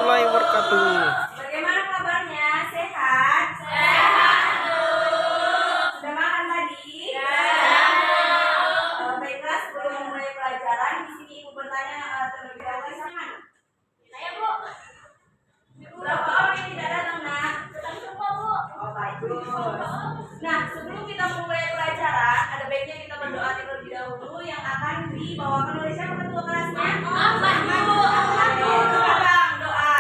warahmatullahi wabarakatuh. Bagaimana kabarnya? Sehat? Sehat. Sudah makan tadi? Baiklah, sebelum memulai pelajaran, di sini Ibu bertanya terlebih dahulu sama mana? Saya, Bu. Berapa orang yang tidak datang, Nak? Semua, Bu. Oh, bagus. Nah, sebelum kita memulai pelajaran, ada baiknya kita berdoa terlebih dahulu yang akan dibawakan oleh siapa ketua kelasnya? Bu. Sekarang doa.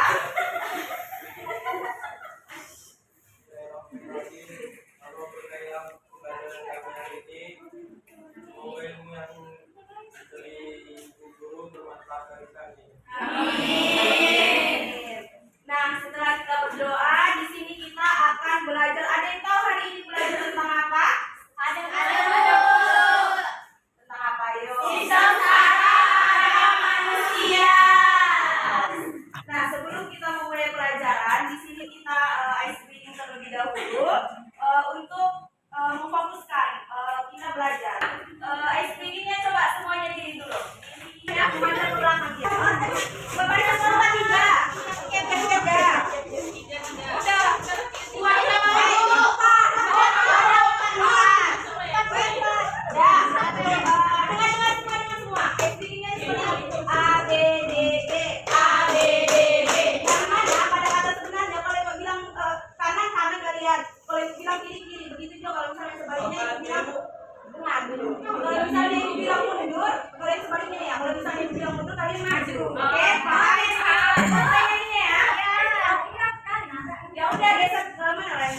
Amin. Nah, setelah kita berdoa, di sini kita akan belajar. Ada yang tahu hari ini belajar tentang apa? Ada. Tentang apa, yuk? Sistem saraf manusia. Nah, sebelum kita memulai pelajaran, di sini kita ice breaking terlebih dahulu untuk memfokuskan kita belajar. Ice breakingnya coba semuanya diri dulu. Ya, baca ke belakang ya. Baca selama 3. Udah. Kalau misalnya ibu bilang mundur, kalian sebaliknya ya. Kalau misalnya ibu bilang mundur, kalian maju. Oke? Paham pertanyaannya ya? Ya udah, geser ke mana lain?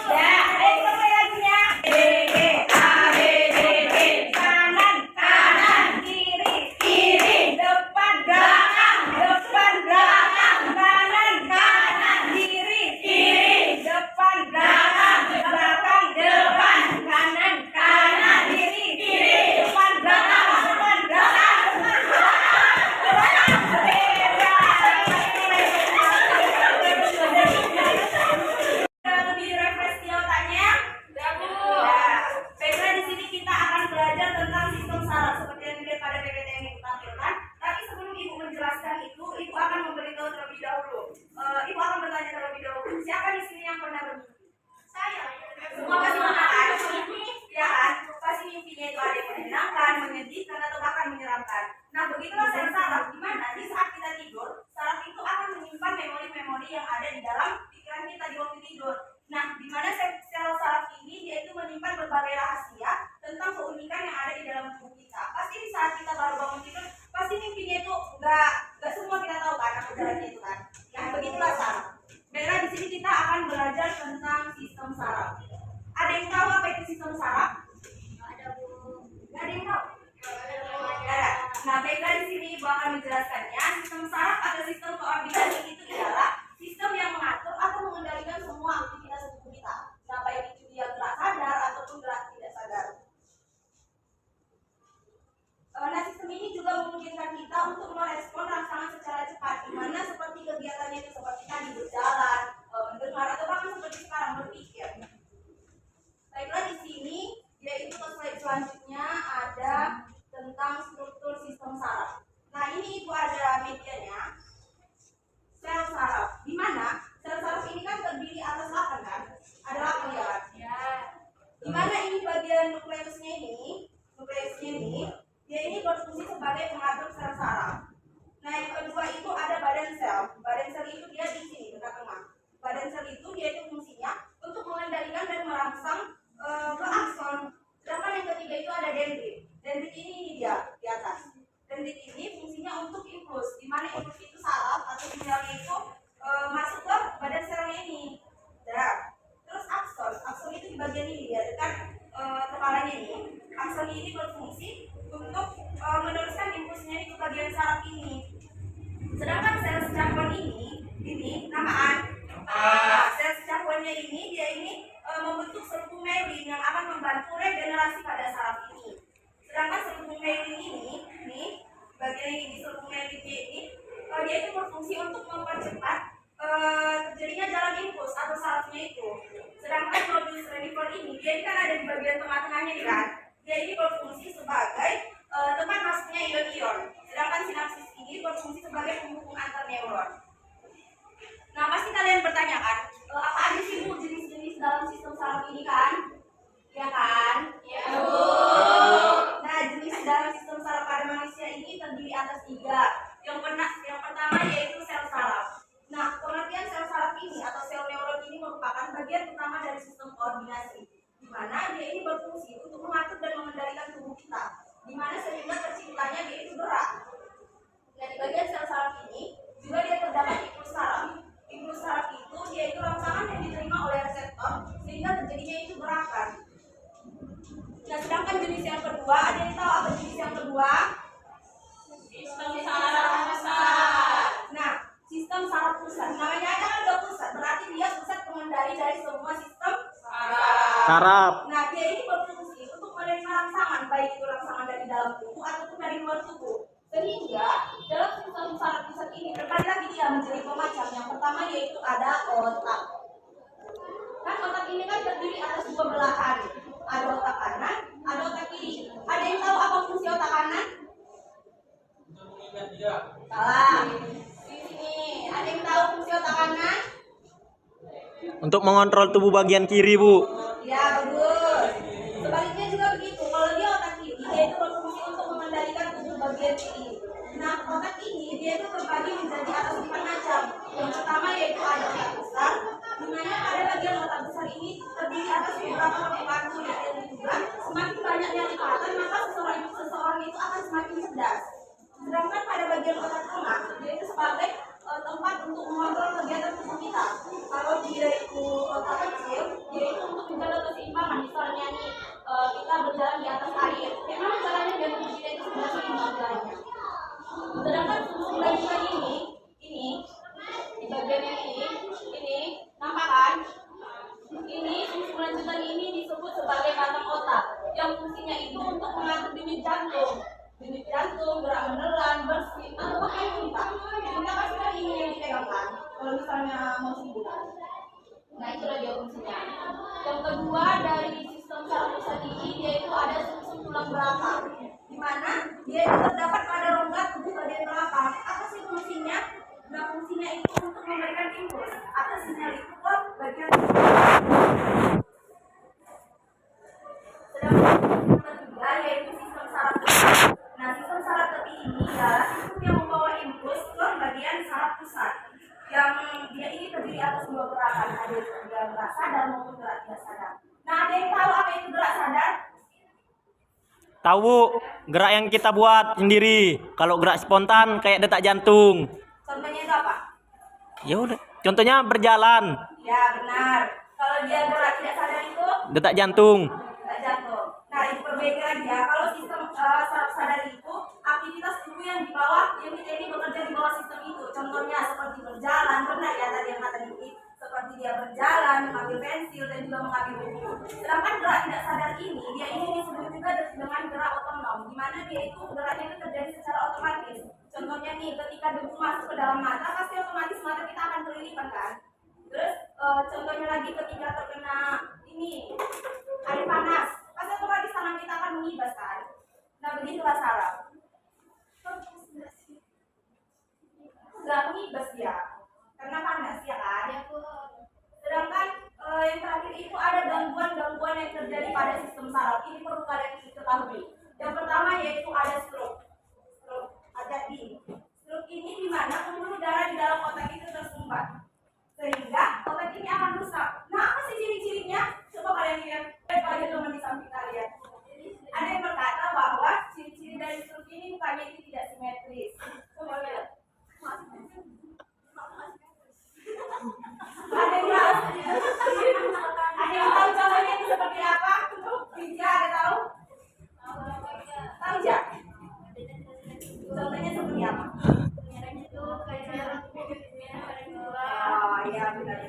Ya, ayo kita mulai lagi ya. Kanan, kiri, depan, belakang, kanan, kiri, depan, belakang, kanan, kiri, depan, belakang. Lebih refresh di otaknya? Ya, Bu. Ya. Baiklah, di sini kita akan belajar tentang sistem saraf seperti yang dilihat pada PPT yang Ibu tampilkan. Tapi sebelum Ibu menjelaskan itu, Ibu akan memberitahu terlebih dahulu. Ibu akan bertanya terlebih dahulu. Siapa di sini yang pernah bermimpi? Saya. Semua pasti pernah kan? Ya kan? Pasti mimpinya itu ada yang menyenangkan, menyedihkan, atau bahkan menyeramkan. Nah, begitulah sel saraf. Di mana di saat kita tidur, saraf itu akan menyimpan memori-memori yang ada di dalam pikiran kita di waktu tidur. Nah, di mana sel saraf ini dia itu menyimpan berbagai rahasia tentang keunikan yang ada di dalam tubuh kita. Pasti di saat kita baru bangun tidur, pasti mimpinya itu nggak semua kita tahu kan apa jalannya itu kan. Nah, begitulah saraf. Baiklah, di sini kita akan belajar tentang sistem saraf. Ada yang tahu apa itu sistem saraf? Ada, Bu. Nggak ada yang tahu? Ada. Nah, baiklah, di sini Ibu akan menjelaskannya. Sistem saraf atau sistem koordinasi itu adalah sistem yang mengatur atau mengendalikan semua aktivitas tubuh kita. Nah, baik itu dia gerak sadar ataupun gerak tidak sadar. Nah, sistem ini juga memungkinkan kita untuk merespon rangsangan secara cepat, di mana seperti kegiatannya itu seperti tadi berjalan, mendengar, atau bahkan seperti sekarang berpikir. Baiklah, di sini yaitu slide selanjutnya ada tentang struktur sistem saraf. Nah, ini Ibu ada medianya. Sel saraf. Di mana sel saraf ini kan terdiri atas 8 kan? Ada 8 ya kan? Ya. Di mana ini bagian nukleusnya ini, dia ini berfungsi sebagai pengatur sel saraf. Nah, yang kedua itu ada badan sel. Badan sel itu dia di sini dekat tengah. Badan sel itu dia itu fungsinya untuk mengendalikan dan merangsang ke akson. Sedangkan yang ketiga itu ada dendrit. Dendrit ini dia di atas. Dendrit ini fungsinya untuk impuls, di mana impuls itu saraf atau sinyalnya itu masuk ke badan selnya ini. Ya. Terus akson itu di bagian ini dia dekat kepalanya ini. Akson ini berfungsi untuk meneruskan impulsnya ini ke bagian saraf ini. Sedangkan sel secahwan ini namaan. Sel secahwannya ini dia ini membentuk selupung myelin yang akan membantu regenerasi pada saraf ini. Sedangkan selupung myelin ini bagian ini selupung myelin ini dia itu berfungsi untuk mempercepat terjadinya jalan impuls atau sarafnya itu. Sedangkan globus reticular ini dia kan ada di bagian tengah-tengahnya nih kan. Dia ini berfungsi sebagai tempat masuknya ion-ion. Sedangkan sinapsis ini berfungsi sebagai penghubung antar neuron. Nah, pasti kalian bertanya kan, apa aja sih Bu jenis-jenis dalam sistem saraf ini kan? Ya kan? Ya Bu. Nah, jenis dalam sistem saraf pada manusia ini terdiri atas 3. Yang pertama yaitu sel saraf. Nah, pengertian sel saraf ini atau sel neuron ini merupakan bagian utama dari sistem koordinasi, di mana dia ini berfungsi untuk mengatur dan mengendalikan tubuh kita, di mana sehingga terciptanya dia itu gerak. Nah, di bagian sel saraf ini juga dia terdapat impuls saraf. Impuls saraf itu dia itu rangsangan yang diterima oleh reseptor sehingga terjadinya itu gerakan. Nah, sedangkan jenis yang kedua, ada yang tahu apa jenis yang kedua? Sistem saraf pusat. Nah, sistem saraf pusat. Namanya aja kan udah pusat, berarti dia pusat pengendali dari semua sistem saraf. Nah, dia ini berfungsi untuk menerima rangsangan, baik itu rangsangan dari dalam tubuh ataupun dari luar tubuh. Sehingga dalam sistem saraf pusat ini terbagi lagi dia menjadi dua macam. Yang pertama yaitu ada otak. Kan otak ini kan terdiri atas 2 belahan. Ada otak kanan, ada otak kiri. Ada yang tahu apa fungsi otak kanan? Salah. Di sini ada yang tahu fungsi otak kanan? Untuk mengontrol tubuh bagian kiri, Bu. Ya, bagus. Sebaliknya juga begitu. Kalau dia otak kiri, dia itu berfungsi untuk mengendalikan tubuh bagian kiri. Nah, otak ini dia itu terbagi menjadi atas 4 macam. Yang pertama yaitu ada otak besar, di mana pada bagian otak besar ini terdiri atas beberapa lipatan yang juga semakin banyaknya lipatan maka seseorang itu akan semakin cerdas. Sedangkan pada bagian otak tengah dia itu sebagai tempat untuk mengontrol kegiatan tubuh kita. Kalau dia itu otak kecil, dia itu untuk menjaga keseimbangan. Misalnya nih kita berjalan di atas air, memang jalannya biar tubuh kita itu sudah seimbang jalannya. Sedangkan fungsi lanjutan ini di bagian yang ini nampak kan? Ini fungsi lanjutan ini disebut sebagai batang otak yang fungsinya itu untuk mengatur denyut jantung, gerak menelan, bersih, atau bahkan muntah. Kita pasti kan ini yang dipegang kan? Kalau misalnya mau sembuh. Nah, itulah dia fungsinya. Yang kedua dari sistem saraf pusat ini yaitu ada sumsum tulang belakang, di mana dia itu terdapat pada rongga tubuh bagian belakang. Apa sih fungsinya? Nah, fungsinya itu untuk memberikan impuls atau sinyal itu ke bagian sedangkan yang ketiga yaitu sistem saraf tepi. Nah, sistem saraf tepi ini adalah sistem yang membawa impuls ke bagian saraf pusat, yang dia ini terdiri atas 2 gerakan, ada gerak sadar maupun gerak tidak sadar. Nah, ada yang tahu apa itu gerak sadar? Tahu, Bu, gerak yang kita buat sendiri. Kalau gerak spontan kayak detak jantung. Contohnya itu apa? Ya udah, contohnya berjalan. Ya, benar. Kalau dia gerak tidak sadar itu Detak jantung. tidak jatuh. Nah, itu berbeda lagi ya. Kalau sistem saraf sadar itu aktivitas tubuh yang di bawah, yang kita ini bekerja di bawah sistem itu. Contohnya seperti berjalan, benar ya tadi yang kata Niki, seperti dia berjalan, mengambil pensil dan juga mengambil buku. Sedangkan gerak tidak sadar ini, dia ini disebut juga dengan gerak otonom, di mana dia itu geraknya itu terjadi secara otomatis. Contohnya nih, ketika debu masuk ke dalam mata, pasti otomatis mata kita akan kelilipan kan. Terus contohnya lagi ketika terkena ini air panas, pasti otomatis tangan kita akan mengibas kan. Nah, begitulah saraf. Nggak mengibas dia, karena panas ya kan. Sedangkan yang terakhir itu ada gangguan-gangguan yang terjadi pada sistem saraf. Ini perlu kalian ketahui. Yang pertama yaitu ada stroke. Stroke ini di mana pembuluh darah di dalam otak itu tersumbat, sehingga otak ini akan rusak. Nah, apa sih ciri-cirinya? Coba kalian lihat. Bagi teman di samping kalian. Ada yang berkata bahwa ciri-ciri dari stroke ini mukanya itu tidak simetris. Coba lihat. Ada yang tahu contohnya itu seperti apa? Bija, ada tahu? Tahu ja? Contohnya seperti apa? Oh iya, benar.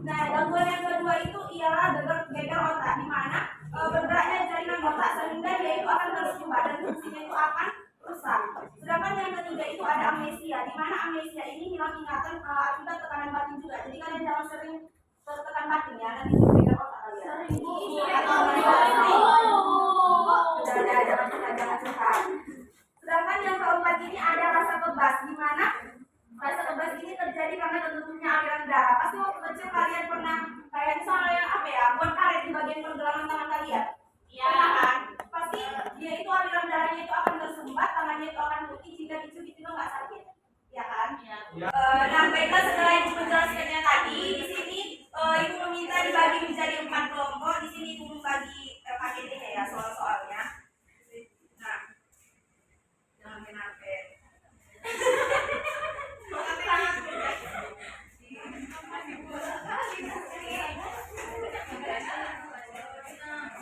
Nah, gangguan yang kedua itu ialah gegar otak, di mana bergeraknya jaringan otak sehingga dia itu akan tersumbat dan fungsinya itu akan rusak. Sedangkan yang ketiga itu ada amnesia, di mana amnesia ini hilang ingatan akibat tekanan batin juga. Jadi kalian jangan sering tertekan batin ya, nanti gegar otak kalian. Jangan cepat. Sedangkan yang keempat ini ada rasa kebal. obat, tangannya itu akan putih jika dicubit juga nggak sakit, ya kan? Nah, baiklah setelah ibu menjelaskannya tadi, di sini ibu meminta dibagi menjadi 4 kelompok. Di sini ibu membagi KTP-nya ya, soal-soalnya. Nah, jangan main HP.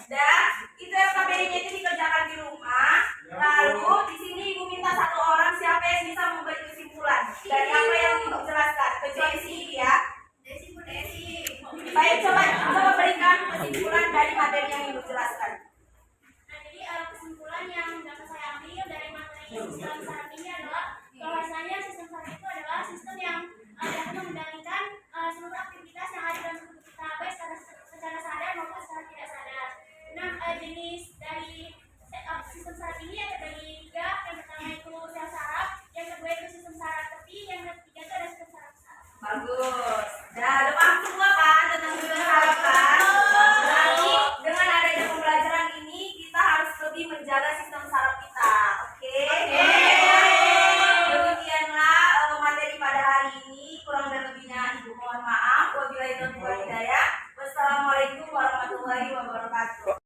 Dan itu LKPD-nya itu dikerjakan di rumah. Lalu di sini ibu minta satu orang siapa yang bisa memberi kesimpulan dari apa yang ibu jelaskan, kecuali si ya. Baik, coba berikan kesimpulan dari materi yang ibu jelaskan. Nah, jadi kesimpulan yang dapat saya ambil dari materi yang dijelaskan